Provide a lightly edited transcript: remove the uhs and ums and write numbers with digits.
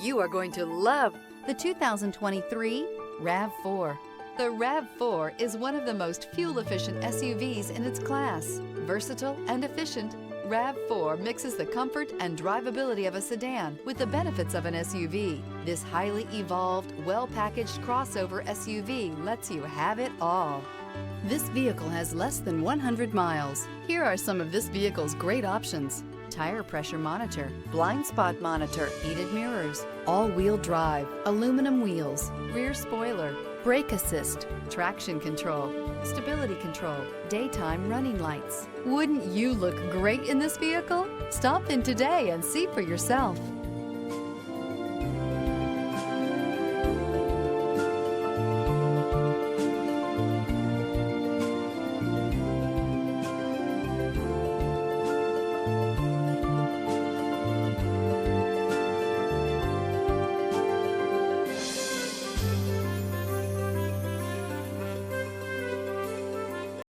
You are going to love the 2023 RAV4. The RAV4 is one of the most fuel-efficient SUVs in its class. Versatile and efficient, RAV4 mixes the comfort and drivability of a sedan with the benefits of an SUV. This highly evolved, well-packaged crossover SUV lets you have it all. This vehicle has less than 100 miles. Here are some of this vehicle's great options: tire pressure monitor, blind spot monitor, heated mirrors, all-wheel drive, aluminum wheels, rear spoiler, brake assist, traction control, stability control, daytime running lights. Wouldn't you look great in this vehicle? Stop in today and see for yourself.